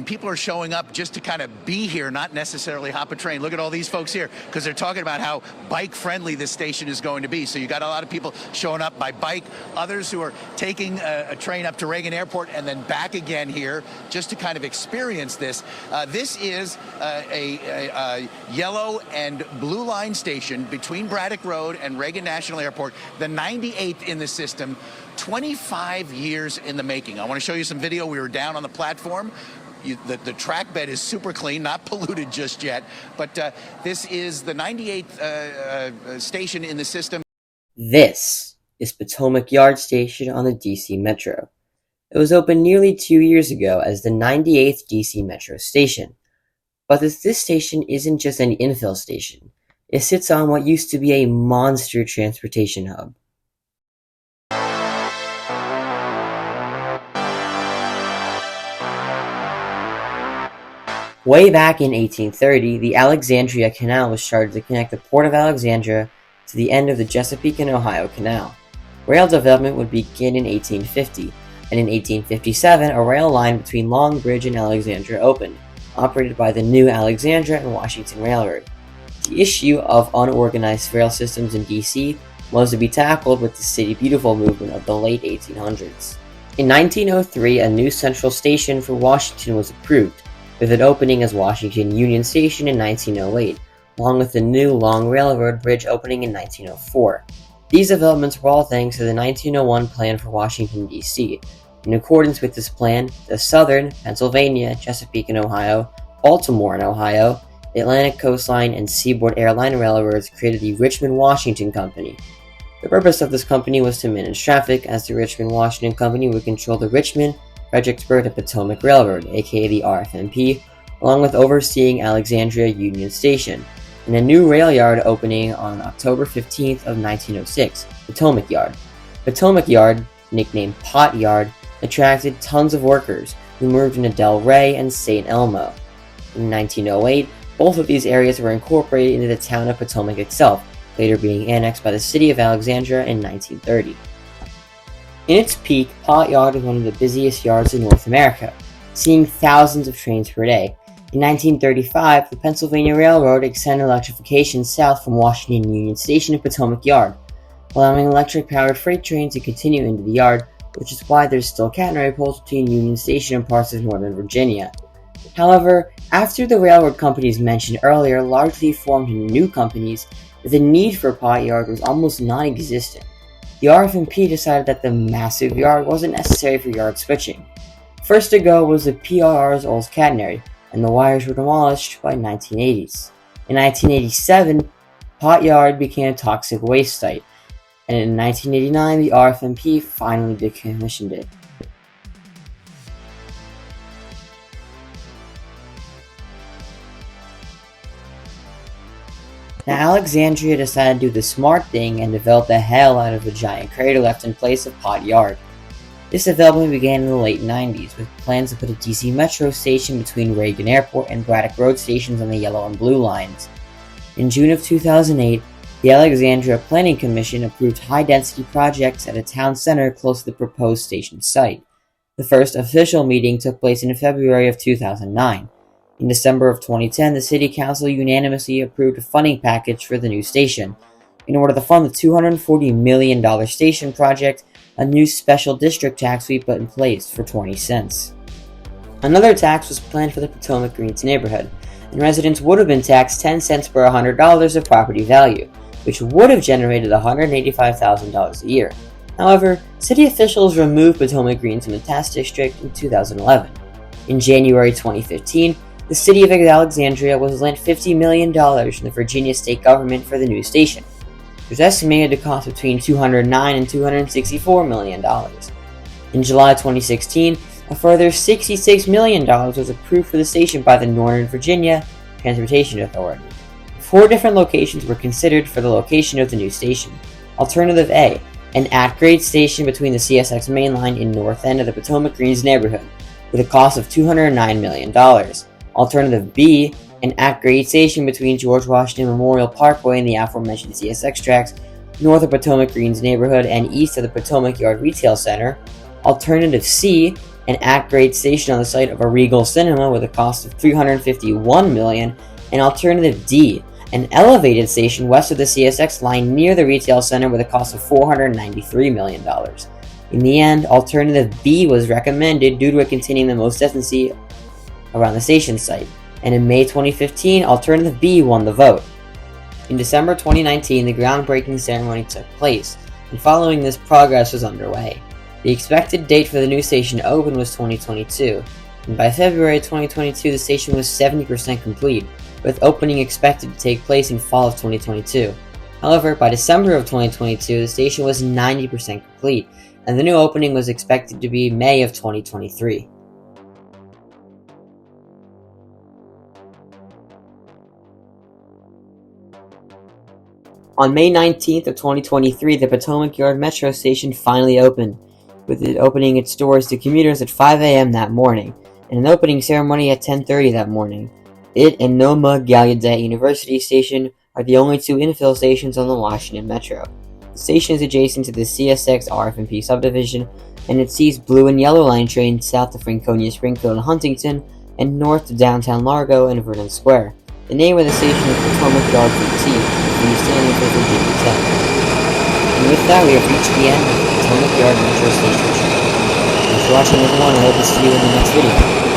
People are showing up just to kind of be here, not necessarily hop a train. Look at all these folks here, because they're talking about how bike-friendly this station is going to be. So you got a lot of people showing up by bike, others who are taking a train up to Reagan Airport and then back again here just to kind of experience this. This is a yellow and blue line station between Braddock Road and Reagan National Airport, the 98th in the system, 25 years in the making. I want to show you some video. We were down on the platform. The track bed is super clean, not polluted just yet, but this is the 98th station in the system. This is Potomac Yard Station on the DC Metro. It was opened nearly 2 years ago as the 98th DC Metro station. But this station isn't just an infill station. It sits on what used to be a monster transportation hub. Way back in 1830, the Alexandria Canal was chartered to connect the Port of Alexandria to the end of the Chesapeake and Ohio Canal. Rail development would begin in 1850, and in 1857 a rail line between Long Bridge and Alexandria opened, operated by the new Alexandria and Washington Railroad. The issue of unorganized rail systems in DC was to be tackled with the City Beautiful movement of the late 1800s. In 1903, a new central station for Washington was approved, with it opening as Washington Union Station in 1908, along with the new Long Railroad Bridge opening in 1904. These developments were all thanks to the 1901 plan for Washington, D.C. In accordance with this plan, the Southern, Pennsylvania, Chesapeake and Ohio, Baltimore and Ohio, Atlantic Coastline and Seaboard Airline Railroads created the Richmond-Washington Company. The purpose of this company was to manage traffic, as the Richmond-Washington Company would control the Richmond, Fredericksburg and Potomac Railroad, aka the RFMP, along with overseeing Alexandria Union Station, and a new rail yard opening on October 15th of 1906, Potomac Yard. Potomac Yard, nicknamed Pot Yard, attracted tons of workers who moved into Del Rey and St. Elmo. In 1908, both of these areas were incorporated into the town of Potomac itself, later being annexed by the city of Alexandria in 1930. In its peak, Pot Yard was one of the busiest yards in North America, seeing thousands of trains per day. In 1935, the Pennsylvania Railroad extended electrification south from Washington Union Station to Potomac Yard, allowing electric-powered freight trains to continue into the yard, which is why there's still catenary poles between Union Station and parts of Northern Virginia. However, after the railroad companies mentioned earlier largely formed into new companies, the need for Pot Yard was almost non-existent. The RFMP decided that the massive yard wasn't necessary for yard switching. First to go was the PRR's Olds Catenary, and the wires were demolished by 1980s. In 1987, Pot Yard became a toxic waste site, and in 1989 the RFMP finally decommissioned it. Now Alexandria decided to do the smart thing and develop the hell out of the giant crater left in place of Pot Yard. This development began in the late 90s, with plans to put a DC Metro station between Reagan Airport and Braddock Road stations on the yellow and blue lines. In June of 2008, the Alexandria Planning Commission approved high-density projects at a town center close to the proposed station site. The first official meeting took place in February of 2009. In December of 2010, the City Council unanimously approved a funding package for the new station. In order to fund the $240 million station project, a new special district tax will be put in place for 20 cents. Another tax was planned for the Potomac Greens neighborhood, and residents would have been taxed 10 cents per $100 of property value, which would have generated $185,000 a year. However, city officials removed Potomac Greens from the tax district in 2011. In January 2015, the city of Alexandria was lent $50 million from the Virginia state government for the new station, which was estimated to cost between $209 and $264 million. In July 2016, a further $66 million was approved for the station by the Northern Virginia Transportation Authority. 4 different locations were considered for the location of the new station. Alternative A, an at-grade station between the CSX main line in north end of the Potomac Greens neighborhood, with a cost of $209 million. Alternative B, an at-grade station between George Washington Memorial Parkway and the aforementioned CSX tracks, north of Potomac Greens neighborhood and east of the Potomac Yard Retail Center. Alternative C, an at-grade station on the site of a Regal Cinema with a cost of $351 million, and Alternative D, an elevated station west of the CSX line near the retail center with a cost of $493 million. In the end, Alternative B was recommended due to it containing the most density around the station site, and in May 2015, Alternative B won the vote. In December 2019, the groundbreaking ceremony took place, and following this, progress was underway. The expected date for the new station to open was 2022, and by February 2022, the station was 70% complete, with opening expected to take place in fall of 2022. However, by December of 2022, the station was 90% complete, and the new opening was expected to be May of 2023. On May 19th of 2023, the Potomac Yard Metro station finally opened, with it opening its doors to commuters at 5 a.m. that morning, and an opening ceremony at 10:30 that morning. It and Noma Gallaudet University Station are the only two infill stations on the Washington Metro. The station is adjacent to the CSX RF&P subdivision, and it sees blue and yellow line trains south to Franconia, Springfield, and Huntington, and north to downtown Largo and Vernon Square. The name of the station is Potomac Yard-VT, standing for Virginia Tech. And with that, we have reached the end of the Potomac Yard Metro Station. Thanks for watching, everyone. I hope to see you in the next video.